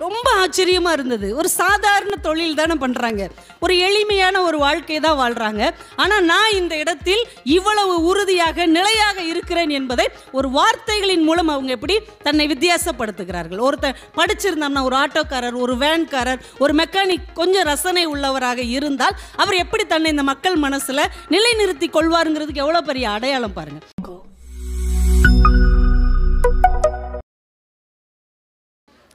ரொம்ப ஆச்சரியமாக இருந்தது. ஒரு சாதாரண தொழில் தானே பண்ணுறாங்க, ஒரு எளிமையான ஒரு வாழ்க்கை தான் வாழ்கிறாங்க. ஆனால் நான் இந்த இடத்தில் இவ்வளவு உறுதியாக நிலையாக இருக்கிறேன் என்பதை ஒரு வார்த்தைகளின் மூலம் அவங்க எப்படி தன்னை வித்தியாசப்படுத்துகிறார்கள். ஒருத்தர் படிச்சிருந்தோம்னா, ஒரு ஆட்டோக்காரர், ஒரு வேன்காரர், ஒரு மெக்கானிக் கொஞ்சம் ரசனை உள்ளவராக இருந்தால் அவர் எப்படி தன்னை இந்த மக்கள் மனசில் நிலைநிறுத்தி கொள்வாருங்கிறதுக்கு எவ்வளோ பெரிய அடையாளம் பாருங்கள்.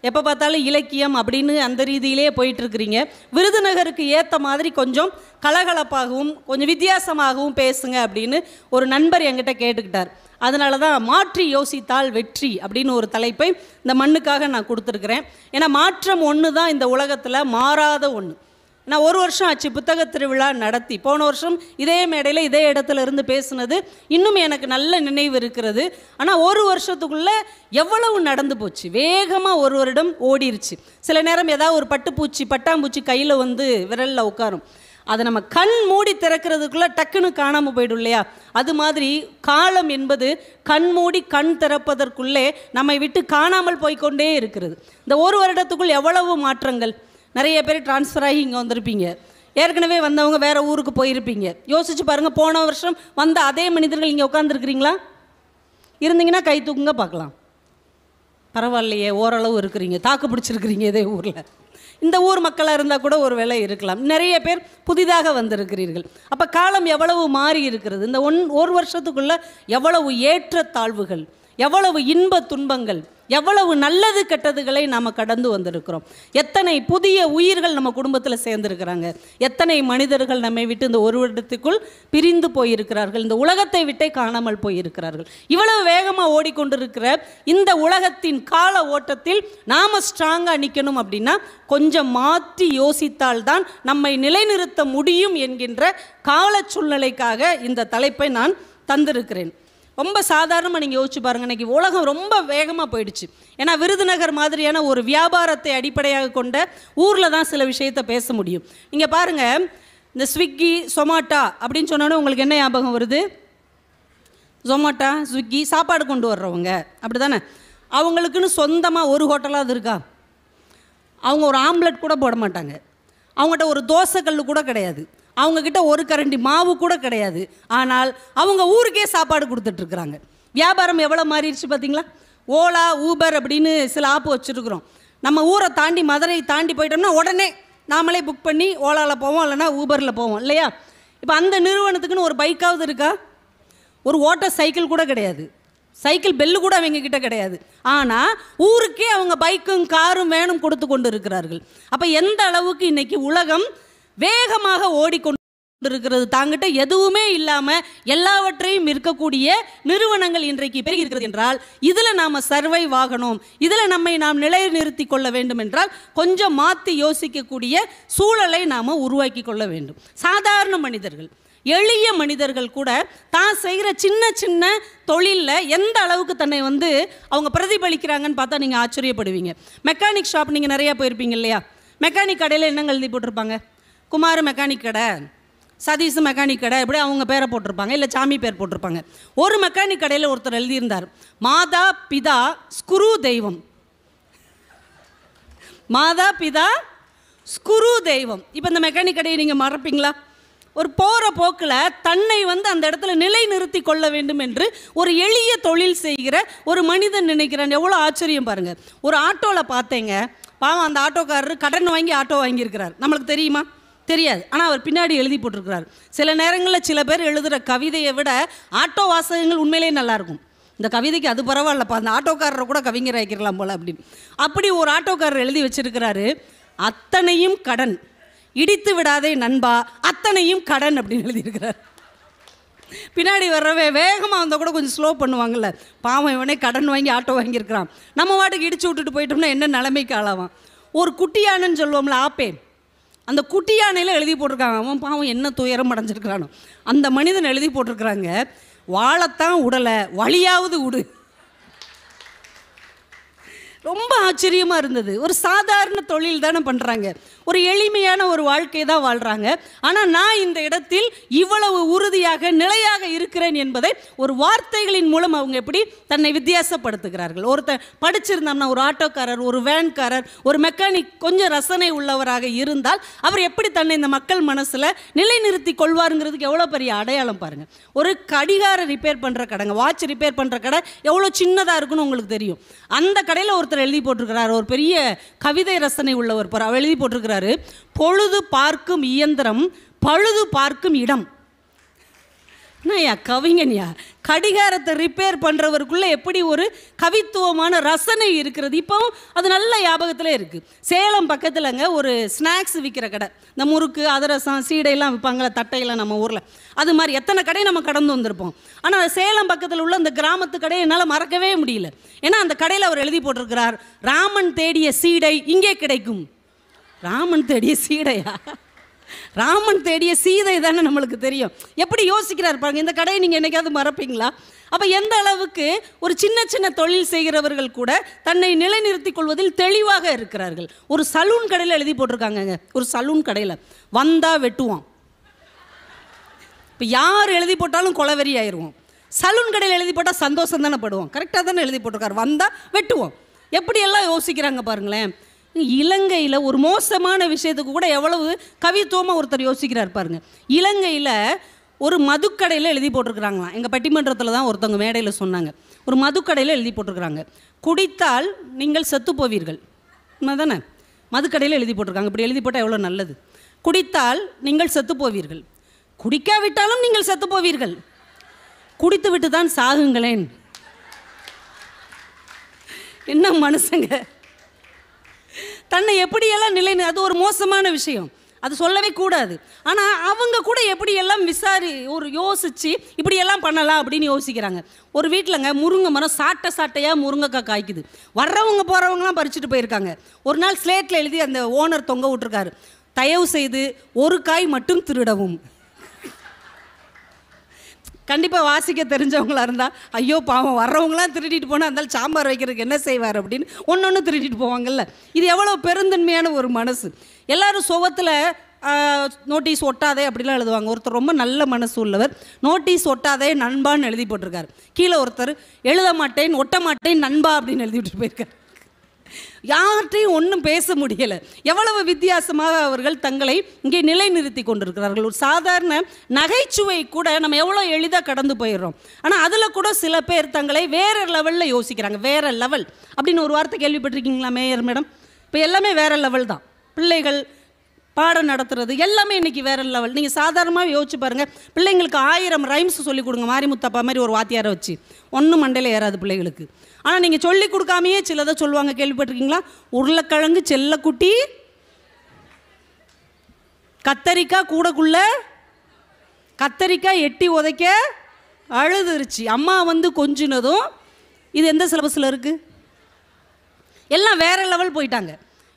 எப்போ பார்த்தாலும் இலக்கியம் அப்படின்னு அந்த ரீதியிலே போயிட்டுருக்கிறீங்க. விருதுநகருக்கு ஏற்ற மாதிரி கொஞ்சம் கலகலப்பாகவும் கொஞ்சம் வித்தியாசமாகவும் பேசுங்க அப்படின்னு ஒரு நண்பர் என்கிட்ட கேட்டுக்கிட்டார். அதனால தான் மாற்றி யோசித்தால் வெற்றி அப்படின்னு ஒரு தலைப்பை இந்த மண்ணுக்காக நான் கொடுத்துருக்குறேன். ஏன்னா மாற்றம் ஒன்று தான் இந்த உலகத்தில் மாறாத ஒன்று. நான் 1 வருஷம் ஆச்சு புத்தக திருவிழா நடத்தி. போன வருஷம் இதே மேடையில் இதே இடத்துல இருந்து பேசுனது இன்னும் எனக்கு நல்ல நினைவு இருக்கிறது. ஆனால் 1 வருஷத்துக்குள்ளே எவ்வளவு நடந்து போச்சு, வேகமாக ஒரு வருடம் ஓடிருச்சு. சில நேரம் ஏதாவது ஒரு பட்டாம்பூச்சி கையில் வந்து விரலில் உட்காரும், அதை நம்ம கண் மூடி திறக்கிறதுக்குள்ளே டக்குன்னு காணாமல் போய்டும் இல்லையா? அது மாதிரி காலம் என்பது கண் மூடி கண் திறப்பதற்குள்ளே நம்மை விட்டு காணாமல் போய்கொண்டே இருக்கிறது. இந்த 1 வருடத்துக்குள் எவ்வளவு மாற்றங்கள். நிறைய பேர் ட்ரான்ஸ்ஃபர் ஆகி இங்கே வந்திருப்பீங்க, ஏற்கனவே வந்தவங்க வேறு ஊருக்கு போயிருப்பீங்க. யோசிச்சு பாருங்கள், போன வருஷம் வந்த அதே மனிதர்கள் இங்கே உட்காந்துருக்கிறீங்களா? இருந்தீங்கன்னா கை தூக்குங்க பார்க்கலாம். பரவாயில்லையே, ஓரளவு இருக்கிறீங்க, தாக்கு பிடிச்சிருக்கிறீங்க இதே ஊரில். இந்த ஊர் மக்களாக இருந்தால் கூட ஒரு வேலை இருக்கலாம். நிறைய பேர் புதிதாக வந்திருக்கிறீர்கள். அப்போ காலம் எவ்வளவு மாறி இருக்கிறது. இந்த 1 வருஷத்துக்குள்ளே எவ்வளவு ஏற்றத்தாழ்வுகள், எவ்வளவு இன்ப துன்பங்கள், எவ்வளவு நல்லது கெட்டதுகளை நாம் கடந்து வந்திருக்கிறோம். எத்தனை புதிய உயிர்கள் நம்ம குடும்பத்தில் சேர்ந்துருக்கிறாங்க, எத்தனை மனிதர்கள் நம்மை விட்டு இந்த 1 வருடத்துக்குள் பிரிந்து போயிருக்கிறார்கள், இந்த உலகத்தை விட்டே காணாமல் போயிருக்கிறார்கள். இவ்வளவு வேகமாக ஓடிக்கொண்டிருக்கிற இந்த உலகத்தின் கால ஓட்டத்தில் நாம் ஸ்ட்ராங்காக நிற்கணும் அப்படின்னா கொஞ்சம் மாற்றி யோசித்தால்தான் நம்மை நிலைநிறுத்த முடியும் என்கின்ற கால சூழ்நிலைக்காக இந்த தலைப்பை நான் தந்திருக்கிறேன். ரொம்ப சாதாரணமாக நீங்கள் யோசிச்சு பாருங்கள், இன்றைக்கி உலகம் ரொம்ப வேகமாக போயிடுச்சு. ஏன்னா விருதுநகர் மாதிரியான ஒரு வியாபாரத்தை அடிப்படையாக கொண்ட ஊரில் தான் சில விஷயத்தை பேச முடியும். நீங்கள் பாருங்கள், இந்த ஸ்விக்கி, சொமாட்டோ அப்படின்னு சொன்னோன்னே உங்களுக்கு என்ன ஞாபகம் வருது? சொமாட்டோ, ஸ்விக்கி, சாப்பாடு கொண்டு வர்றவங்க அப்படி தானே? அவங்களுக்குன்னு சொந்தமாக ஒரு ஹோட்டலாவது இருக்கா? அவங்க ஒரு ஆம்லெட் கூட போட மாட்டாங்க, அவங்ககிட்ட ஒரு தோசைக்கல் கூட கிடையாது, அவங்கக்கிட்ட ஒரு கரண்டி மாவு கூட கிடையாது. ஆனால் அவங்க ஊருக்கே சாப்பாடு கொடுத்துட்ருக்குறாங்க. வியாபாரம் எவ்வளோ மாறிடுச்சு பார்த்தீங்களா? ஓலா, ஊபர் அப்படின்னு சில ஆப் வச்சுருக்குறோம். நம்ம ஊரை தாண்டி, மதுரை தாண்டி போயிட்டோம்னா உடனே நாமளே புக் பண்ணி ஓலாவில் போவோம், இல்லைனா ஊபரில் போவோம் இல்லையா? இப்போ அந்த நிறுவனத்துக்குன்னு ஒரு பைக்காவது இருக்கா? ஒரு ஓட்ட சைக்கிள் கூட கிடையாது, சைக்கிள் பெல்லு கூட அவங்க கிட்ட கிடையாது. ஆனால் ஊருக்கே அவங்க பைக்கும் காரும் வேணும் கொடுத்து கொண்டு இருக்கிறார்கள். அப்போ எந்த அளவுக்கு இன்றைக்கி உலகம் வேகமாக ஓடிக்கொண்டிருக்கிறது. தாங்கிட்ட எதுவுமே இல்லாமல் எல்லாவற்றையும் இருக்கக்கூடிய நிறுவனங்கள் இன்றைக்கு பெருகி இருக்கிறது என்றால் இதில் நாம் சர்வைவ் ஆகணும், இதில் நம்மை நாம் நிலைநிறுத்தி கொள்ள வேண்டும் என்றால் கொஞ்சம் மாற்றி யோசிக்கக்கூடிய சூழலை நாம் உருவாக்கி கொள்ள வேண்டும். சாதாரண மனிதர்கள், எளிய மனிதர்கள் கூட தான் செய்கிற சின்ன சின்ன தொழிலில் எந்த அளவுக்கு தன்னை வந்து அவங்க பிரதிபலிக்கிறாங்கன்னு பார்த்தா நீங்கள் ஆச்சரியப்படுவீங்க. மெக்கானிக் ஷாப் நீங்கள் நிறையா போயிருப்பீங்க இல்லையா? மெக்கானிக் கடையில் என்னங்க எழுதி போட்டிருப்பாங்க? குமார் மெக்கானிக் கடை, சதீஷ் மெக்கானிக் கடை, இப்படி அவங்க பேரை போட்டிருப்பாங்க, இல்லை சாமி பேர் போட்டிருப்பாங்க. ஒரு மெக்கானிக் கடையில் ஒருத்தர் எழுதியிருந்தார், மாதா பிதா ஸ்குரு தெய்வம். மாதா பிதா ஸ்குரு தெய்வம். இப்போ இந்த மெக்கானிக் கடையை நீங்கள் மறப்பீங்களா? ஒரு போகிற போக்கில் தன்னை வந்து அந்த இடத்துல நிலை நிறுத்தி கொள்ள வேண்டும் என்று ஒரு எளிய தொழில் செய்கிற ஒரு மனிதன் நினைக்கிறான். எவ்வளோ ஆச்சரியம் பாருங்கள். ஒரு ஆட்டோவில் பார்த்தேங்க, பாவம் அந்த ஆட்டோக்காரர் கடன் வாங்கி ஆட்டோ வாங்கியிருக்கிறார். நம்மளுக்கு தெரியுமா? தெரியாது. ஆனால் அவர் பின்னாடி எழுதி போட்டிருக்கிறார். சில நேரங்களில் சில பேர் எழுதுகிற கவிதையை விட ஆட்டோ வாசகங்கள் உண்மையிலே நல்லாயிருக்கும். இந்த கவிதைக்கு அது பரவாயில்லப்பா, அந்த ஆட்டோக்காரரை கூட கவிஞர் ஆக்கிடலாம் போல் அப்படின்னு. அப்படி ஒரு ஆட்டோக்காரர் எழுதி வச்சிருக்கிறாரு, அத்தனையும் கடன், இடித்து விடாதே நண்பா, அத்தனையும் கடன் அப்படின்னு எழுதியிருக்கிறார். பின்னாடி வர்றவே வேகமாக வந்தால் கூட கொஞ்சம் ஸ்லோ பண்ணுவாங்கள்ல, பாவம் இவனே கடன் வாங்கி ஆட்டோ வாங்கியிருக்கிறான், நம்ம வாட்டுக்கு இடிச்சு விட்டுட்டு போயிட்டோம்னா என்ன நிலைமைக்கு ஆளாவான். ஒரு குட்டியானன்னு சொல்லுவோம்ல, ஆப்பே, அந்த குட்டியானையில் எழுதி போட்டிருக்காங்க, அவன் பாவம் என்ன துயரம் அடைஞ்சிருக்கிறானோ. அந்த மனிதன் எழுதி போட்டிருக்கிறாங்க, வாழத்தான் உடலை வழியாவது விடு. ரொம்ப ஆச்சரியமாக இருந்தது. ஒரு சாதாரண தொழில் தானே பண்ணுறாங்க, ஒரு எளிமையான ஒரு வாழ்க்கை தான் வாழ்கிறாங்க. ஆனால் நான் இந்த இடத்தில் இவ்வளவு உறுதியாக நிலையாக இருக்கிறேன் என்பதை ஒரு வார்த்தைகளின் மூலம் அவங்க எப்படி தன்னை வித்தியாசப்படுத்துகிறார்கள். ஒருத்தர் படிச்சிருந்தோம்னா, ஒரு ஆட்டோக்காரர், ஒரு வேன்காரர், ஒரு மெக்கானிக் கொஞ்சம் ரசனை உள்ளவராக இருந்தால் அவர் எப்படி தன்னை இந்த மக்கள் மனசில் நிலைநிறுத்தி கொள்வாருங்கிறதுக்கு எவ்வளோ பெரிய அடையாளம் பாருங்கள். ஒரு கடிகார ரிப்பேர் பண்ணுற கடைங்க, வாட்ச் ரிப்பேர் பண்ணுற கடை எவ்வளோ சின்னதாக இருக்குன்னு உங்களுக்கு தெரியும். அந்த கடையில் ஒருத்தர் எழுதி போட்டிருக்கிறார், ஒரு பெரிய கவிதை ரசனை உள்ளவர் எழுதி போட்டிருக்கிறாரு, பொழுது பார்க்கும் இயந்திரம், பழுது பார்க்கும் இடம். என்னையா கவிஞன்யா, கடிகாரத்தை ரிப்பேர் பண்ணுறவருக்குள்ளே எப்படி ஒரு கவித்துவமான ரசனை இருக்கிறது. இப்போ அது நல்ல ஞாபகத்தில் இருக்குது. சேலம் பக்கத்தில்ங்க ஒரு ஸ்நாக்ஸ் விற்கிற கடை, இந்த முறுக்கு, அதிரசம், சீடையெல்லாம் விற்பாங்களே தட்டையெல்லாம் நம்ம ஊரில், அது மாதிரி எத்தனை கடை நம்ம கடந்து வந்திருப்போம். ஆனால் சேலம் பக்கத்தில் உள்ள அந்த கிராமத்து கடையை என்னால் மறக்கவே முடியல. ஏன்னா அந்த கடையில் அவர் எழுதி போட்டிருக்கிறார், ராமன் தேடிய சீடை இங்கே கிடைக்கும். ராமன் தேடிய சீடையா? ராமன் தேடிய சீதை தானே நம்மளுக்கு தெரியும். எப்படி யோசிக்கிறார் பாருங்க. இந்த கடையை நீங்கள் என்னைக்காவது மறப்பீங்களா? அப்போ எந்த அளவுக்கு ஒரு சின்ன சின்ன தொழில் செய்கிறவர்கள் கூட தன்னை நிலைநிறுத்திக் கொள்வதில் தெளிவாக இருக்கிறார்கள். ஒரு சலூன் கடையில் எழுதி போட்டிருக்காங்க, ஒரு சலூன் கடையில் வந்தா வெட்டுவான். இப்போ யார் எழுதி போட்டாலும் கொலவெறி ஆயிடுவோம். சலூன் கடையில் எழுதி போட்டால் சந்தோஷம் தானே படுவோம். கரெக்டாக தானே எழுதி போட்டிருக்காரு, வந்தால் வெட்டுவோம். எப்படியெல்லாம் யோசிக்கிறாங்க பாருங்களேன். இலங்கையில் ஒரு மோசமான விஷயத்துக்கு கூட எவ்வளவு கவித்துவமாக ஒருத்தர் யோசிக்கிறார் பாருங்க. இலங்கையில் ஒரு மதுக்கடையில் எழுதி போட்டிருக்கிறாங்களாம். எங்கள் பட்டிமன்றத்தில் தான் ஒருத்தவங்க மேடையில் சொன்னாங்க. ஒரு மதுக்கடையில் எழுதி போட்டிருக்கிறாங்க, குடித்தால் நீங்கள் செத்து போவீர்கள். தானே மதுக்கடையில் எழுதி போட்டிருக்காங்க. இப்படி எழுதி போட்டால் எவ்வளோ நல்லது. குடித்தால் நீங்கள் செத்து போவீர்கள், குடிக்காவிட்டாலும் நீங்கள் செத்து போவீர்கள், குடித்து விட்டு தான் சாகுங்களேன். என்ன மனுஷங்க, தன்னை எப்படியெல்லாம் அது ஒரு மோசமான விஷயம், அது சொல்லவே கூடாது. ஆனால் அவங்க கூட எப்படியெல்லாம் ஒரு யோசித்து இப்படியெல்லாம் பண்ணலாம் அப்படின்னு யோசிக்கிறாங்க. ஒரு வீட்டிலங்க முருங்கை மரம் சாட்டையாக முருங்கைக்காய் காய்க்குது. வர்றவங்க போகிறவங்களாம் பறிச்சுட்டு போயிருக்காங்க. ஒரு நாள் ஸ்லேட்டில் எழுதி அந்த ஓனர் தொங்க விட்டுருக்காரு, தயவு செய்து ஒரு காய் மட்டும் திருடவும். கண்டிப்பாக வாசிக்க தெரிஞ்சவங்களா இருந்தால் ஐயோ பாவம், வர்றவங்களாம் திருடிட்டு போனால் இருந்தாலும் சாம்பார் வைக்கிறதுக்கு என்ன செய்வார் அப்படின்னு ஒன்று திருடிட்டு போவாங்கல்ல. இது எவ்வளோ பெருந்தன்மையான ஒரு மனசு. எல்லோரும் சுவத்தில் நோட்டீஸ் ஒட்டாதே அப்படிலாம் எழுதுவாங்க. ஒருத்தர் ரொம்ப நல்ல மனசு உள்ளவர், நோட்டீஸ் ஒட்டாதே நண்பான்னு எழுதி போட்டிருக்காரு. கீழே ஒருத்தர் எழுத மாட்டேன் ஒட்ட மாட்டேன் நண்பா அப்படின்னு எழுதி விட்டு போயிருக்கார். யார்கிட்டையும் ஒன்றும் பேச முடியலை. எவ்வளவு வித்தியாசமாக அவர்கள் தங்களை இங்கே நிலைநிறுத்தி கொண்டிருக்கிறார்கள். ஒரு சாதாரண நகைச்சுவை கூட நம்ம எவ்வளோ எளிதாக கடந்து போயிடுறோம். ஆனால் அதில் கூட சில பேர் தங்களை வேறு லெவலில் யோசிக்கிறாங்க. வேறு லெவல் அப்படின்னு ஒரு வார்த்தை கேள்விப்பட்டிருக்கீங்களா மேயர் மேடம்? இப்போ எல்லாமே வேறு லெவல் தான். பிள்ளைகள் பாடம் நடத்துறது எல்லாமே இன்றைக்கி வேறு லெவல். நீங்கள் சாதாரணமாக யோசிச்சு பாருங்கள். பிள்ளைங்களுக்கு 1000 ரைம்ஸ் சொல்லிக் கொடுங்க, மாரிமுத்தப்பா மாதிரி ஒரு வாத்தியாரை வச்சு, ஒன்றும் மண்டையில் ஏறாது பிள்ளைகளுக்கு. ஆனால் நீங்கள் சொல்லி கொடுக்காமையே சிலதை சொல்லுவாங்க, கேள்விப்பட்டிருக்கீங்களா? உருளைக்கிழங்கு செல்லக்குட்டி, கத்தரிக்காய் கூடக்குள்ள, கத்தரிக்காய் எட்டி உதைக்க அழுதுருச்சு, அம்மா வந்து கொஞ்சினதும். இது எந்த சிலபஸில் இருக்குது? எல்லாம் வேறு லெவல் போயிட்டாங்க.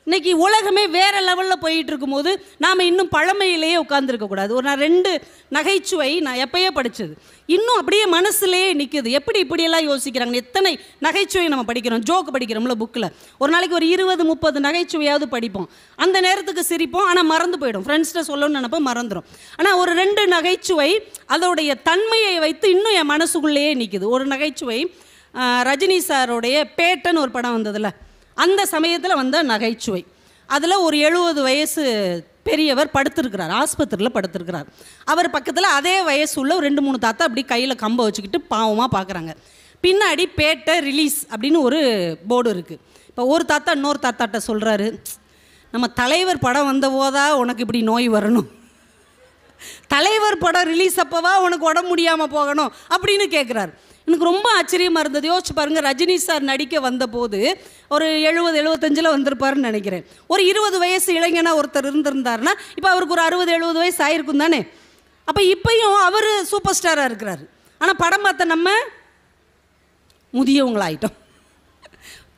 இன்றைக்கி உலகமே வேறு லெவலில் போயிட்டு இருக்கும்போது நாம் இன்னும் பழமையிலேயே உட்காந்துருக்கக்கூடாது. நான் 2 நகைச்சுவை நான் எப்பயே படித்தது இன்னும் அப்படியே மனசுலேயே நிற்குது. எப்படி இப்படியெல்லாம் யோசிக்கிறாங்க. எத்தனை நகைச்சுவை நம்ம படிக்கிறோம், ஜோக்கு படிக்கிறோம்ல புக்கில். ஒரு நாளைக்கு ஒரு 20-30 நகைச்சுவையாவது படிப்போம். அந்த நேரத்துக்கு சிரிப்போம், ஆனால் மறந்து போயிடும். ஃப்ரெண்ட்ஸ்கிட்ட சொல்லணும்னு நினைப்போம், மறந்துடும். ஆனால் ஒரு 2 நகைச்சுவை அதோடைய தன்மையை வைத்து இன்னும் என் மனசுக்குள்ளேயே நிற்குது. ஒரு நகைச்சுவை ரஜினி சாரோடைய பேட்டன் ஒரு படம் வந்ததில்ல, அந்த சமயத்தில் வந்த நகைச்சுவை. அதில் ஒரு 70 வயசு பெரியவர் படுத்திருக்கிறார், ஆஸ்பத்திரியில் படுத்திருக்கிறார். அவர் பக்கத்தில் அதே வயசு உள்ள 2-3 தாத்தா அப்படி கையில் கம்பை வச்சுக்கிட்டு பாவமாக பார்க்குறாங்க. பின்னாடி பேட்டை ரிலீஸ் அப்படின்னு ஒரு போர்டு இருக்குது. இப்போ ஒரு தாத்தா இன்னொரு தாத்தாட்ட சொல்கிறாரு, நம்ம தலைவர் படம் வந்த போதா உனக்கு இப்படி நோய் வரணும், தலைவர் படம் ரிலீஸ் அப்போவா உனக்கு உடம்பு முடியாமல் போகணும் அப்படின்னு கேட்குறாரு. எனக்கு ரொம்ப ஆச்சரியமாக இருந்தது. யோசிச்சு பாருங்கள், ரஜினி சார் நடிக்க வந்தபோது ஒரு 70-75 வந்திருப்பாருன்னு நினைக்கிறேன். ஒரு 20 வயசு இளைஞனாக ஒருத்தர் இருந்திருந்தாருன்னா இப்போ அவருக்கு ஒரு 60-70 வயசு ஆயிருக்கும் தானே. அப்போ இப்போயும் அவர் சூப்பர் ஸ்டாராக இருக்கிறார். ஆனால் படம் பார்த்த நம்ம முதியவங்களாயிட்டோம்.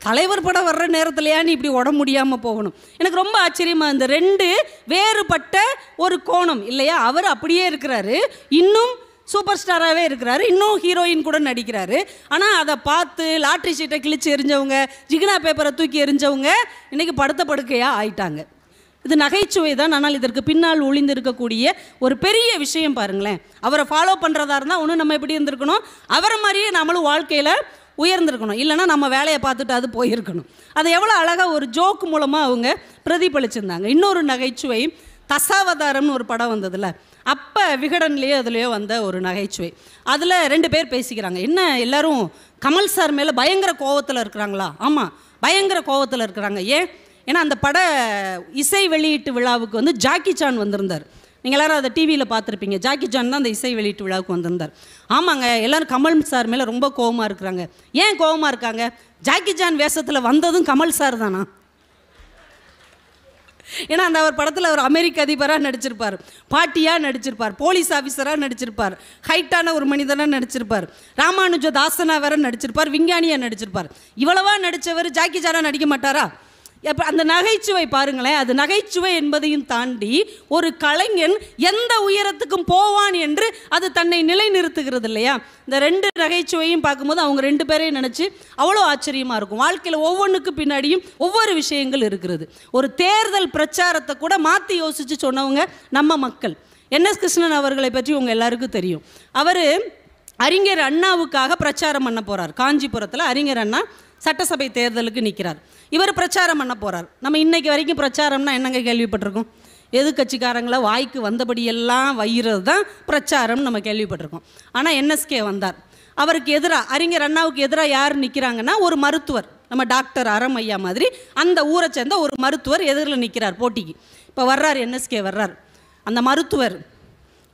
தலைவர் படம் வர்ற நேரத்துலையா நீ இப்படி உடம்பு முடியாமல் போகணும். எனக்கு ரொம்ப ஆச்சரியமாக இந்த 2 வேறுபட்ட ஒரு கோணம் இல்லையா. அவர் அப்படியே இருக்கிறாரு, இன்னும் சூப்பர் ஸ்டாராகவே இருக்கிறாரு, இன்னும் ஹீரோயின் கூட நடிக்கிறாரு. ஆனால் அதை பார்த்து லாட்ரி சீட்டை கிழிச்சு எரிஞ்சவங்க, ஜிகினா பேப்பரை தூக்கி எரிஞ்சவங்க இன்றைக்கி படுத்த படுக்கையாக ஆயிட்டாங்க. இது நகைச்சுவை தான். ஆனால் இதற்கு பின்னால் ஒளிந்து இருக்கக்கூடிய ஒரு பெரிய விஷயம் பாருங்களேன். அவரை ஃபாலோ பண்ணுறதா இருந்தால் ஒன்று நம்ம எப்படி இருந்திருக்கணும், அவரை மாதிரியே நம்மளும் வாழ்க்கையில் உயர்ந்திருக்கணும். இல்லைனா நம்ம வேலையை பார்த்துட்டு அது போயிருக்கணும். அதை எவ்வளோ அழகாக ஒரு ஜோக் மூலமாக அவங்க பிரதிபலிச்சிருந்தாங்க. இன்னொரு நகைச்சுவை தசாவதாரம்னு ஒரு படம் வந்ததில்ல, அப்போ விகடன்லேயோ அதுலேயோ வந்த ஒரு நகைச்சுவை. அதில் 2 பேர் பேசிக்கிறாங்க. என்ன எல்லோரும் கமல் சார் மேலே பயங்கர கோவத்தில் இருக்கிறாங்களா? ஆமாம், பயங்கர கோவத்தில் இருக்கிறாங்க. ஏன்னா அந்த பட இசை வெளியீட்டு விழாவுக்கு வந்து ஜாக்கி சான் வந்திருந்தார். நீங்கள் எல்லோரும் அதை டிவியில் பார்த்துருப்பீங்க. ஜாக்கி சான் தான் அந்த இசை வெளியீட்டு விழாவுக்கு வந்திருந்தார். ஆமாங்க, எல்லோரும் கமல் சார் மேலே ரொம்ப கோவமாக இருக்கிறாங்க. ஏன் கோவமாக இருக்காங்க? ஜாக்கி சான் வேஷத்தில் வந்ததும் கமல் சார் தானா? ஏன்னா அந்த ஒரு படத்தில் அவர் அமெரிக்க அதிபராக நடிச்சிருப்பார், பாட்டியாக நடிச்சிருப்பார், போலீஸ் ஆஃபீஸராக நடிச்சிருப்பார், ஹைட்டான ஒரு மனிதனாக நடிச்சிருப்பார், ராமானுஜ தாசனா வேற நடிச்சிருப்பார், விஞ்ஞானியாக நடிச்சிருப்பார். இவ்வளவா நடித்தவர் ஜாக்கி சானா நடிக்க மாட்டாரா? அப்போ அந்த நகைச்சுவை பாருங்களேன். அது நகைச்சுவை என்பதையும் தாண்டி ஒரு கலைஞன் எந்த உயரத்துக்கும் போவான் என்று அது தன்னை நிலைநிறுத்துகிறது இல்லையா? இந்த 2 நகைச்சுவையும் பார்க்கும்போது அவங்க 2 பேரையும் நினச்சி அவ்வளோ ஆச்சரியமாக இருக்கும். வாழ்க்கையில் ஒவ்வொன்றுக்கு பின்னாடியும் ஒவ்வொரு விஷயங்கள் இருக்கிறது. ஒரு தேர்தல் பிரச்சாரத்தை கூட மாற்றி யோசித்து சொன்னவங்க நம்ம மக்கள். NS கிருஷ்ணன் அவர்களை பற்றி உங்கள் எல்லாருக்கும் தெரியும். அவர் அறிஞர் அண்ணாவுக்காக பிரச்சாரம் பண்ண போகிறார். காஞ்சிபுரத்தில் அறிஞர் அண்ணா சட்டசபை தேர்தலுக்கு நிற்கிறார். இவர் பிரச்சாரம் பண்ண போகிறார். நம்ம இன்றைக்கு வரைக்கும் பிரச்சாரம்னா என்னங்க கேள்விப்பட்டிருக்கோம்? எதிர்கட்சிக்காரங்களை வாய்க்கு வந்தபடியெல்லாம் வைகிறது தான் பிரச்சாரம் நம்ம கேள்விப்பட்டிருக்கோம். ஆனால் NSK வந்தார். அவருக்கு எதிராக, அறிஞர் அண்ணாவுக்கு எதிராக யார் நிற்கிறாங்கன்னா ஒரு மருத்துவர், நம்ம டாக்டர் அறம் ஐயா மாதிரி அந்த ஊரை சேர்ந்த ஒரு மருத்துவர் எதிரில் நிற்கிறார் போட்டிக்கு. இப்போ வர்றார், NSK வர்றார். அந்த மருத்துவர்,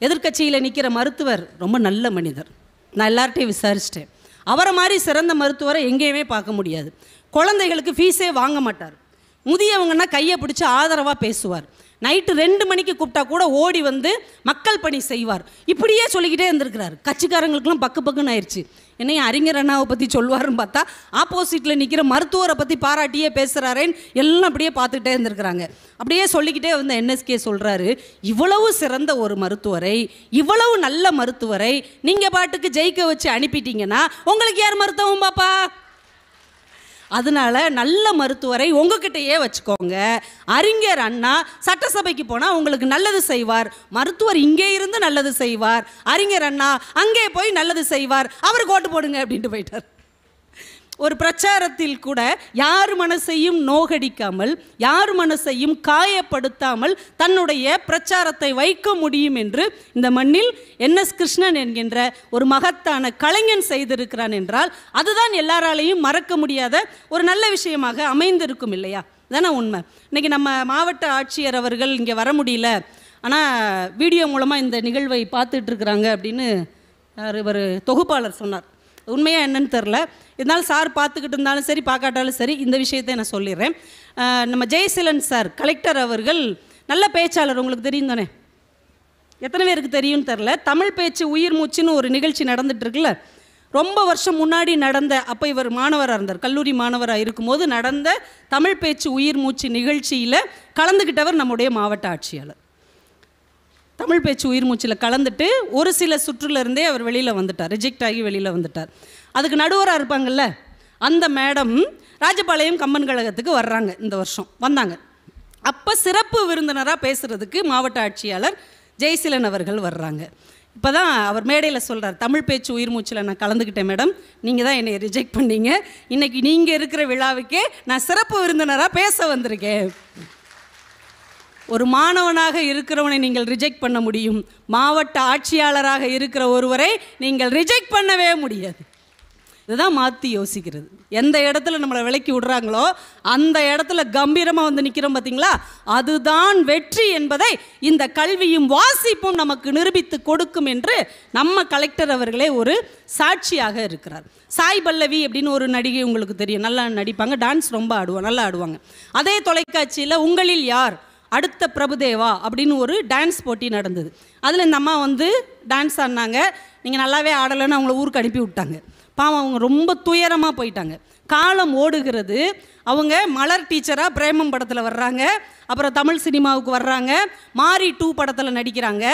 எதிர்கட்சியில் நிற்கிற மருத்துவர் ரொம்ப நல்ல மனிதர். நான் எல்லார்ட்டையும் விசாரிச்சிட்டேன். அவரை மாதிரி சிறந்த மருத்துவரை எங்கேயுமே பார்க்க முடியாது. குழந்தைகளுக்கு ஃபீஸே வாங்க மாட்டார். முதியவங்கன்னா கையை பிடிச்சி ஆதரவாக பேசுவார். நைட்டு 2 மணிக்கு கூப்பிட்டா கூட ஓடி வந்து மக்கள் பணி செய்வார். இப்படியே சொல்லிக்கிட்டே இருந்திருக்கிறார். கட்சிக்காரங்களுக்கெல்லாம் பக்குன்னு ஆயிடுச்சு. என்னையும் அறிஞர் அண்ணாவை பற்றி சொல்வாருன்னு பார்த்தா ஆப்போசிட்டில் நிற்கிற மருத்துவரை பற்றி பாராட்டியே பேசுகிறாரேன்னு எல்லாம் அப்படியே பார்த்துக்கிட்டே இருந்திருக்கிறாங்க. அப்படியே சொல்லிக்கிட்டே வந்து NSK சொல்கிறாரு, இவ்வளவு சிறந்த ஒரு மருத்துவரை, இவ்வளவு நல்ல மருத்துவரை நீங்கள் பாட்டுக்கு ஜெயிக்க வச்சு அனுப்பிட்டீங்கன்னா உங்களுக்கு யார் மருத்துவம் பாப்பா? அதனால நல்ல மருத்துவரை உங்ககிட்டயே வச்சுக்கோங்க. அறிஞர் அண்ணா சட்டசபைக்கு போனால் உங்களுக்கு நல்லது செய்வார். மருத்துவர் இங்கே இருந்து நல்லது செய்வார், அறிஞர் அண்ணா அங்கே போய் நல்லது செய்வார். அவருக்கு ஓட்டு போடுங்க அப்படின்ட்டு போயிட்டார். ஒரு பிரச்சாரத்தில் கூட யார் மனசையும் நோகடிக்காமல், யார் மனசையும் காயப்படுத்தாமல் தன்னுடைய பிரச்சாரத்தை வைக்க முடியும் என்று இந்த மண்ணில் NS கிருஷ்ணன் என்கின்ற ஒரு மகத்தான கலைஞன் செய்திருக்கிறான் என்றால் அதுதான் எல்லாராலையும் மறக்க முடியாத ஒரு நல்ல விஷயமாக அமைந்திருக்கும் இல்லையா? தானே உண்மை. இன்றைக்கி நம்ம மாவட்ட ஆட்சியர் அவர்கள் இங்கே வர முடியல, ஆனால் வீடியோ மூலமாக இந்த நிகழ்வை பார்த்துட்ருக்குறாங்க அப்படின்னு ஒரு தொகுப்பாளர் சொன்னார். உண்மையாக என்னன்னு தெரில. இதனால் சார் பார்த்துக்கிட்டு இருந்தாலும் சரி பார்க்காட்டாலும் சரி இந்த விஷயத்தை நான் சொல்லிடுறேன். நம்ம ஜெயசீலன் சார் கலெக்டர் அவர்கள் நல்ல பேச்சாளர், உங்களுக்கு தெரியும் தானே? எத்தனை பேருக்கு தெரியும்னு தெரில. தமிழ் பேச்சு உயிர் மூச்சுன்னு ஒரு நிகழ்ச்சி நடந்துகிட்ருக்குல்ல, ரொம்ப வருஷம் முன்னாடி நடந்த, அப்போ இவர் மாணவராக இருந்தார், கல்லூரி மாணவராக இருக்கும்போது நடந்த தமிழ் பேச்சு உயிர் மூச்சு நிகழ்ச்சியில் கலந்துக்கிட்டவர் நம்முடைய மாவட்ட ஆட்சியாளர். தமிழ் பேச்சு உயிர் மூச்சில் கலந்துட்டு ஒரு சில சுற்றுலேருந்தே அவர் வெளியில் வந்துட்டார், ரிஜெக்ட் ஆகி வெளியில் வந்துட்டார். அதுக்கு நடுவராக இருப்பாங்கள்ல அந்த மேடம் ராஜபாளையம் கம்பன் கழகத்துக்கு வர்றாங்க, இந்த வருஷம் வந்தாங்க. அப்போ சிறப்பு விருந்தினராக பேசுகிறதுக்கு மாவட்ட ஆட்சியாளர் ஜெயசீலன் அவர்கள் வர்றாங்க. இப்போ தான் அவர் மேடையில் சொல்கிறார், தமிழ் பேச்சு உயிர் மூச்சில் நான் கலந்துக்கிட்டேன் மேடம், நீங்கள் தான் என்னை ரிஜெக்ட் பண்ணீங்க, இன்றைக்கி நீங்கள் இருக்கிற விழாவுக்கே நான் சிறப்பு விருந்தினராக பேச வந்திருக்கேன். ஒரு மாணவனாக இருக்கிறவனை நீங்கள் ரிஜெக்ட் பண்ண முடியும், மாவட்ட ஆட்சியாளராக இருக்கிற ஒருவரை நீங்கள் ரிஜெக்ட் பண்ணவே முடியாது. இதுதான் மாற்றி யோசிக்கிறது. எந்த இடத்துல நம்மளை விலக்கி விடுறாங்களோ அந்த இடத்துல கம்பீரமாக வந்து நிற்கிறோம் பார்த்தீங்களா, அதுதான் வெற்றி என்பதை இந்த கல்வியும் வாசிப்பும் நமக்கு நிரூபித்து கொடுக்கும் என்று நம்ம கலெக்டர் அவர்களே ஒரு சாட்சியாக இருக்கிறார். சாய் பல்லவி அப்படின்னு ஒரு நடிகை உங்களுக்கு தெரியும், நல்லா நடிப்பாங்க, டான்ஸ் ரொம்ப ஆடுவாங்க, நல்லா ஆடுவாங்க. அதே தொலைக்காட்சியில் உங்களில் யார் அடுத்த பிரபுதேவா அப்படின்னு ஒரு டான்ஸ் போட்டி நடந்தது. அதில் இந்த அம்மா வந்து டான்ஸ் ஆடினாங்க. நீங்கள் நல்லாவே ஆடலைன்னு அவங்கள ஊருக்கு அனுப்பி விட்டாங்க. பாவம் அவங்க ரொம்ப துயரமாக போயிட்டாங்க. காலம் ஓடுகிறது. அவங்க மலர் டீச்சராக பிரேமம் படத்தில் வர்றாங்க, அப்புறம் தமிழ் சினிமாவுக்கு வர்றாங்க, மாரி 2 படத்தில் நடிக்கிறாங்க.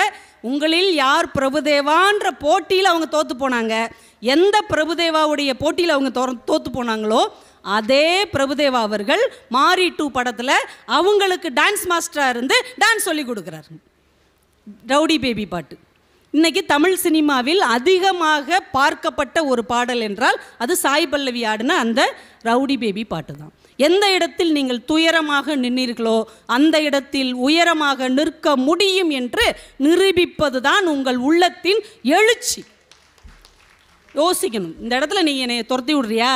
உங்களில் யார் பிரபுதேவான்ற போட்டியில் அவங்க தோற்று போனாங்க. எந்த பிரபுதேவாவுடைய போட்டியில் அவங்க தோற்று போனாங்களோ அதே பிரபுதேவா அவர்கள் மாரி 2 படத்தில் அவங்களுக்கு டான்ஸ் மாஸ்டராக இருந்து டான்ஸ் சொல்லி கொடுக்குறாரு. ரவுடி பேபி பாட்டு இன்னைக்கு தமிழ் சினிமாவில் அதிகமாக பார்க்கப்பட்ட ஒரு பாடல் என்றால் அது சாய் பல்லவி ஆடின அந்த ரவுடி பேபி பாட்டு தான். எந்த இடத்தில் நீங்கள் துயரமாக நின்றீர்களோ அந்த இடத்தில் உயரமாக நிற்க முடியும் என்று நிரூபிப்பது தான் உங்கள் உள்ளத்தின் எழுச்சி. யோசிக்கணும். இந்த இடத்துல நீ என்னை துரத்தி விடுறியா,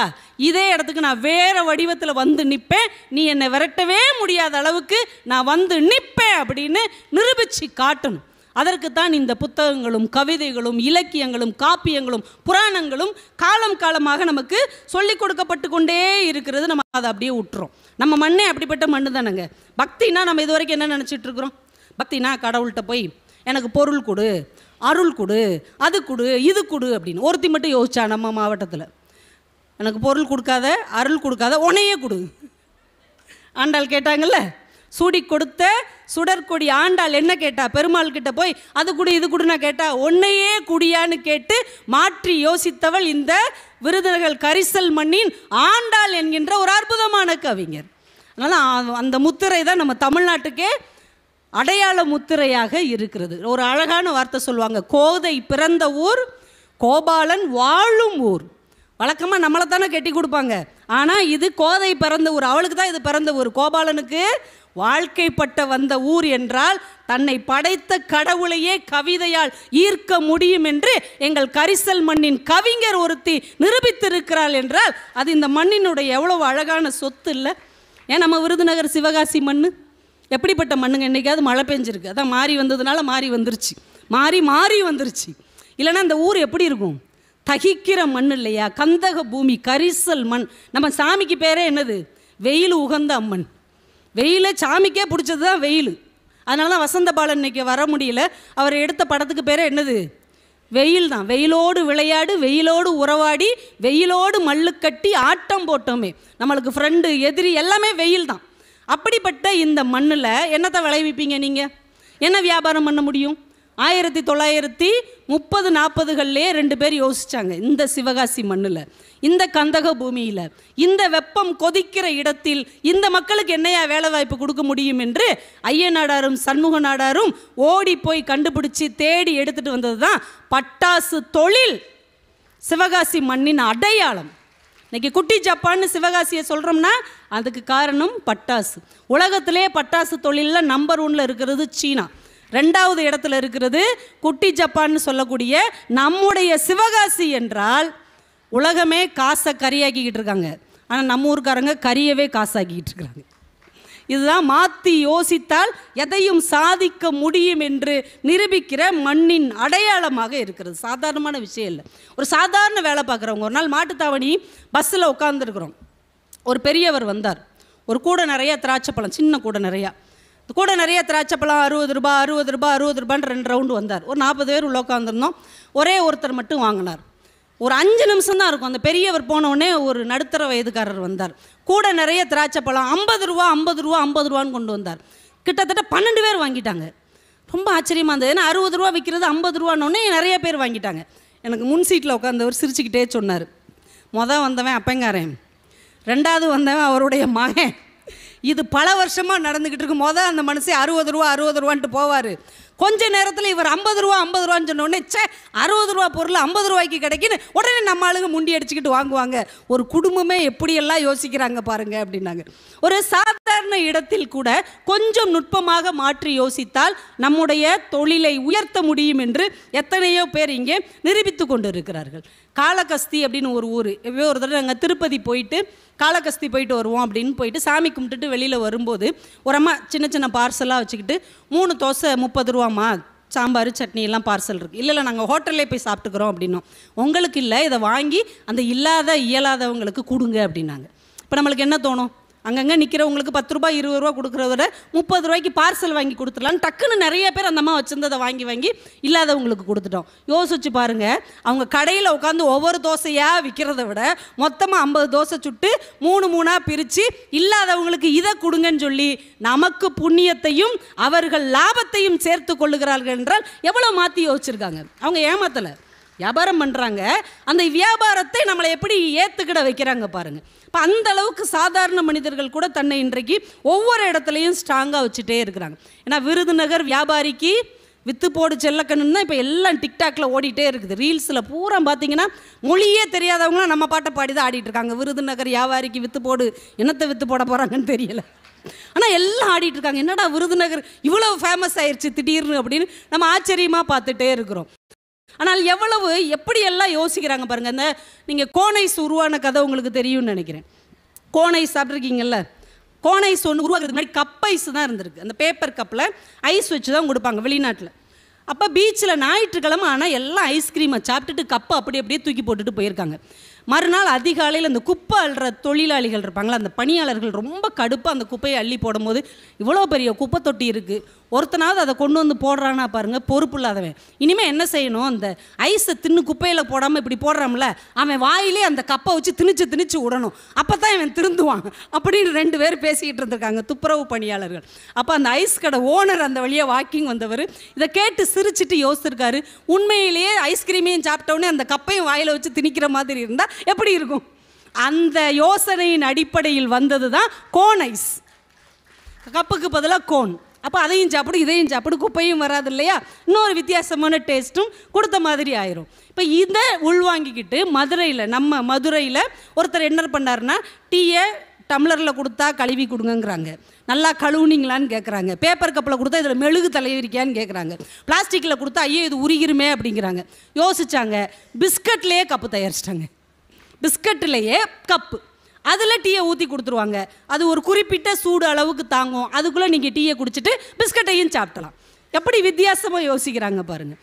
இதே இடத்துக்கு நான் வேறு வடிவத்தில் வந்து நிற்பேன், நீ என்னை விரட்டவே முடியாத அளவுக்கு நான் வந்து நிற்பேன் அப்படின்னு நிரூபித்து காட்டணும். அதற்குத்தான் இந்த புத்தகங்களும் கவிதைகளும் இலக்கியங்களும் காப்பியங்களும் புராணங்களும் காலம் காலமாக நமக்கு சொல்லிக் கொடுக்கப்பட்டு கொண்டே இருக்கிறது. நம்ம அதை அப்படியே விட்டுறோம். நம்ம மண்ணே அப்படிப்பட்ட மண்ணு தானேங்க. பக்தினா நம்ம இது வரைக்கும் என்ன நினச்சிட்டு இருக்கிறோம்? பக்தினா கடவுள்கிட்ட போய் எனக்கு பொருள் கொடு, அருள் கொடு, அது கொடு, இது கொடு அப்படின்னு. ஒருத்தி மட்டும் யோசிச்சா நம்ம மாவட்டத்தில், எனக்கு பொருள் கொடுக்காத, அருள் கொடுக்காத, உன்னையே கொடு. ஆண்டாள் கேட்டாங்கல்ல, சூடி கொடுத்த சுடற்கொடி ஆண்டாள் என்ன கேட்டா? பெருமாள் கிட்ட போய் அது கொடு இது கொடுனா கேட்டா, உன்னையே குடியான்னு கேட்டு மாற்றி யோசித்தவள் இந்த விருதுநகர் கரிசல் மண்ணின் ஆண்டாள் என்கின்ற ஒரு அற்புதமான கவிஞர். அதனால் அந்த முத்திரை தான் நம்ம தமிழ்நாட்டுக்கே அடையாள முத்திரையாக இருக்கிறது. ஒரு அழகான வார்த்தை சொல்லுவாங்க, கோதை பிறந்த ஊர், கோபாலன் வாழும் ஊர். வழக்கமாக நம்மளை தானே கட்டி கொடுப்பாங்க, ஆனால் இது கோதை பிறந்த ஊர், அவளுக்கு தான் இது பிறந்த ஊர். கோபாலனுக்கு வாழ்க்கைப்பட்ட வந்த ஊர் என்றால் தன்னை படைத்த கடவுளையே கவிதையால் ஈர்க்க முடியும் என்று எங்கள் கரிசல் மண்ணின் கவிஞர் ஒருத்தி நிரூபித்திருக்கிறாள் என்றால் அது இந்த மண்ணினுடைய எவ்வளவு அழகான சொத்து இல்லை? ஏன் நம்ம விருதுநகர் சிவகாசி மண் எப்படிப்பட்ட மண்ணுங்க? என்றைக்காவது மழை பெஞ்சிருக்கு, அதான் மாறி வந்ததுனால மாறி வந்துருச்சு, மாறி வந்துருச்சு. இல்லைன்னா அந்த ஊர் எப்படி இருக்கும்? தகிக்கிற மண் இல்லையா? கந்தக பூமி, கரிசல் மண். நம்ம சாமிக்கு பேரே என்னது? வெயில் உகந்த அம்மன். வெயில சாமிக்கே பிடிச்சது தான் வெயில். அதனால தான் வசந்த பாலன் இன்னைக்கு வர முடியல. அவர் எடுத்த படத்துக்கு பேரே என்னது? வெயில் தான். வெயிலோடு விளையாடு, வெயிலோடு உறவாடி, வெயிலோடு மல்லு கட்டி ஆட்டம் போட்டோமே. நம்மளுக்கு ஃப்ரெண்டு எதிரி எல்லாமே வெயில் தான். அப்படிப்பட்ட இந்த மண்ணில் என்னத்தை விளைவிப்பீங்க நீங்கள்? என்ன வியாபாரம் பண்ண முடியும்? 1930-40களிலே 2 பேர் யோசித்தாங்க. இந்த சிவகாசி மண்ணில், இந்த கந்தக பூமியில், இந்த வெப்பம் கொதிக்கிற இடத்தில் இந்த மக்களுக்கு என்னையா வேலை வாய்ப்பு கொடுக்க முடியும் என்று ஐயநாடாரும் சண்முக நாடாரும் ஓடி போய் கண்டுபிடிச்சி தேடி எடுத்துகிட்டு வந்தது தான் பட்டாசு தொழில். சிவகாசி மண்ணின் அடையாளம். இன்றைக்கி குட்டி ஜப்பான்னு சிவகாசியை சொல்கிறோம்னா அதுக்கு காரணம் பட்டாசு. உலகத்திலே பட்டாசு தொழிலில் நம்பர் 1 இருக்கிறது சீனா. 2வது இடத்துல இருக்கிறது குட்டி ஜப்பான்னு சொல்லக்கூடிய நம்முடைய சிவகாசி என்றால் உலகமே காசை கறியாக்கிக்கிட்டு இருக்காங்க, ஆனால் நம்ம ஊருக்காரங்க கறியவே காசாக்கிக்கிட்டு இருக்கிறாங்க. இதுதான் மாற்றி யோசித்தால் எதையும் சாதிக்க முடியும் என்று நிரூபிக்கிற மண்ணின் அடையாளமாக இருக்கிறது. சாதாரணமான விஷயம் இல்லை. ஒரு சாதாரண வேலை பார்க்குறவங்க, ஒரு நாள் மாட்டுத்தாவணி பஸ்ஸில் உட்காந்துருக்குறோம். ஒரு பெரியவர் வந்தார். ஒரு கூடை நிறையா திராட்சைப்பழம், சின்ன கூடை நிறையா, கூட நிறைய திராட்சைப்பழம் 60 ரூபா 60 ரூபா 60 ரூபான்னு 2 ரவுண்டு வந்தார். ஒரு 40 பேர் உள்ள உட்காந்துருந்தோம். ஒரே ஒருத்தர் மட்டும் வாங்கினார். ஒரு 5 நிமிஷம் தான் இருக்கும். அந்த பெரியவர் போனவுடனே ஒரு நடுத்தர வயதுக்காரர் வந்தார். கூட நிறைய திராட்சைப்பழம் 50 ரூபா 50 ரூபா 50 ரூபான்னு கொண்டு வந்தார். கிட்டத்தட்ட 12 பேர் வாங்கிட்டாங்க. ரொம்ப ஆச்சரியமாக இருந்தது. ஏன்னா 60 ரூபா விற்கிறது 50 ரூபான்னொன்னே நிறைய பேர் வாங்கிட்டாங்க. எனக்கு முன் சீட்டில் உட்காந்தவர் சிரிச்சுக்கிட்டே சொன்னார், வந்தவன் அப்பங்காரன், 2வது வந்தவன் அவருடைய மகன். இது பல வருஷமாக நடந்துக்கிட்டு இருக்கு. அந்த மனுஷன் 60 ரூபா 60 ரூபான்ட்டு போவார். கொஞ்ச நேரத்தில் இவர் 50 ரூபா 50 ரூபான்னு சொன்ன உடனே 60 ரூபா பொருள் 50 ரூபாய்க்கு கிடைக்குன்னு உடனே நம்ம ஆளுங்க முண்டி அடிச்சுக்கிட்டு வாங்குவாங்க. ஒரு குடும்பமே எப்படியெல்லாம் யோசிக்கிறாங்க பாருங்க அப்படின்னாங்க. ஒரு சாதாரண இடத்தில் கூட கொஞ்சம் நுட்பமாக மாற்றி யோசித்தால் நம்முடைய தொழிலை உயர்த்த முடியும் என்று எத்தனையோ பேர் இங்கே நிரூபித்து கொண்டு இருக்கிறார்கள். காளகஸ்தி அப்படின்னு ஒரு ஊர். ஒரு தடவை நாங்கள் திருப்பதி போயிட்டு காளகஸ்தி போயிட்டு வருவோம் அப்படின்னு போயிட்டு சாமி கும்பிட்டுட்டு வெளியில் வரும்போது ஒரு அம்மா சின்ன சின்ன பார்சலாக வச்சுக்கிட்டு 3 தோசை 30 ரூபாம்மா, சாம்பார் சட்னி எல்லாம் பார்சல் இருக்குது. இல்லை நாங்கள் ஹோட்டல்லே போய் சாப்பிட்டுக்கிறோம் அப்படின்னோம். உங்களுக்கு இல்லை, இதை வாங்கி அந்த இயலாதவங்களுக்கு கொடுங்க அப்படின்னாங்க. இப்போ நம்மளுக்கு என்ன தோணும்? அங்கங்கே நிற்கிறவங்களுக்கு 10 ரூபாய் 20 ரூபா கொடுக்குறத விட 30 ரூபாய்க்கு பார்சல் வாங்கி கொடுத்துடலான்னு டக்குன்னு நிறைய பேர் அந்த அம்மா வச்சுருந்ததை வாங்கி இல்லாதவங்களுக்கு கொடுத்துட்டோம். யோசிச்சு பாருங்கள், அவங்க கடையில் உட்காந்து ஒவ்வொரு தோசையாக விற்கிறத விட மொத்தமாக 50 தோசை சுட்டு 3 பிரித்து இல்லாதவங்களுக்கு இதை கொடுங்கன்னு சொல்லி நமக்கு புண்ணியத்தையும் அவர்கள் லாபத்தையும் சேர்த்து கொள்ளுகிறார்கள் என்றால் எவ்வளோ மாற்றி யோசிச்சிருக்காங்க. அவங்க ஏமாத்தலை, வியாபாரம் பண்ணுறாங்க. அந்த வியாபாரத்தை நம்மளை எப்படி ஏற்றுக்கிட வைக்கிறாங்க பாருங்கள். இப்போ அந்த அளவுக்கு சாதாரண மனிதர்கள் கூட தன்னை இன்றைக்கு ஒவ்வொரு இடத்துலையும் ஸ்ட்ராங்காக வச்சுட்டே இருக்கிறாங்க. ஏன்னா விருதுநகர் வியாபாரிக்கு வித்து போடு செல்லக்கணுன்னு தான் இப்போ எல்லாம் டிக்டாக்ல ஓடிட்டே இருக்குது. ரீல்ஸில் பூரா பார்த்தீங்கன்னா மொழியே தெரியாதவங்களாம் நம்ம பாட்டை பாடி தான் ஆடிட்டு இருக்காங்க. விருதுநகர் வியாபாரிக்கு வித்து போடு, என்னத்தை வித்து போட போகிறாங்கன்னு தெரியல. ஆனால் எல்லாம் ஆடிட்டு இருக்காங்க. என்னடா விருதுநகர் இவ்வளோ ஃபேமஸ் ஆயிடுச்சு திடீர்னு அப்படின்னு நம்ம ஆச்சரியமாக பார்த்துட்டே இருக்கிறோம். ஆனால் எவ்வளவு எப்படியெல்லாம் யோசிக்கிறாங்க பாருங்கள். அந்த நீங்கள் கோனைஸ் உருவான கதை உங்களுக்கு தெரியும்னு நினைக்கிறேன். கோனைஸ் சாப்பிட்ருக்கீங்கல்ல? கோனைஸ் ஒன்று உருவாக்குறதுக்கு முன்னாடி கப் ஐஸ் தான் இருந்திருக்கு. அந்த பேப்பர் கப்பில் ஐஸ் வச்சு தான் கொடுப்பாங்க வெளிநாட்டில். அப்போ பீச்சில் ஞாயிற்றுக்கிழமை ஆனால் எல்லாம் ஐஸ்கிரீமை சாப்பிட்டுட்டு கப்பை அப்படியே தூக்கி போட்டுட்டு போயிருக்காங்க. மறுநாள் அதிகாலையில் அந்த குப்பை அள்ளுற தொழிலாளிகள் இருப்பாங்களா, அந்த பணியாளர்கள் ரொம்ப கடுப்பாக அந்த குப்பையை அள்ளி போடும்போது இவ்வளோ பெரிய குப்பை தொட்டி இருக்குது, ஒருத்தனாவது அதை கொண்டு வந்து போடுறான்னா பாருங்கள், பொறுப்பு இல்லாதவன். இனிமேல் என்ன செய்யணும், அந்த ஐஸை தின்னு குப்பையில் போடாமல் இப்படி போடுறான்ல, அவன் வாயிலே அந்த கப்பை வச்சு திணிச்சு விடணும், அப்போ தான் இவன் திருந்துவான் அப்படின்னு 2 பேர் பேசிக்கிட்டு இருந்திருக்காங்க, துப்புரவு பணியாளர்கள். அப்போ அந்த ஐஸ் கடை ஓனர் அந்த வழியாக வாக்கிங் வந்தவர் இதை கேட்டு சிரிச்சிட்டு யோசிச்சிருக்காரு, உண்மையிலேயே ஐஸ்கிரீமையும் சாப்பிட்டவுடனே அந்த கப்பையும் வாயில் வச்சு திணிக்கிற மாதிரி இருந்தால் எப்படி இருக்கும்? அந்த யோசனையின் அடிப்படையில் வந்தது தான் கோன் ஐஸ். கப்புக்கு பதிலாக கோன். அப்போ அதையும் சாப்பிடு இதையும் சாப்பிடு, குப்பையும் வராது இல்லையா, இன்னொரு வித்தியாசமான டேஸ்ட்டும் கொடுத்த மாதிரி ஆயிரும். இப்போ இதை உள்வாங்கிக்கிட்டு நம்ம மதுரையில் ஒருத்தர் என்ன பண்ணாருன்னா, டீயை டம்ளரில் கொடுத்தா கழுவி கொடுங்கங்கிறாங்க, நல்லா கழுவுனீங்களான்னு கேட்குறாங்க, பேப்பர் கப்பில் கொடுத்தா இதில் மெழுகு தலைவிரிக்கான்னு கேட்குறாங்க, பிளாஸ்டிக்கில் கொடுத்தா ஐயோ இது உருகிருமே அப்படிங்கிறாங்க. யோசிச்சாங்க, பிஸ்கட்லேயே கப்பு தயாரிச்சிட்டாங்க. பிஸ்கட்லேயே கப்பு, அதில் டீயை ஊற்றி கொடுத்துருவாங்க. அது ஒரு குறிப்பிட்ட சூடு அளவுக்கு தாங்கும், அதுக்குள்ளே நீங்கள் டீயை குடிச்சிட்டு பிஸ்கட்டையும் சாப்பிடலாம். எப்படி வித்தியாசமாக யோசிக்கிறாங்க பாருங்கள்.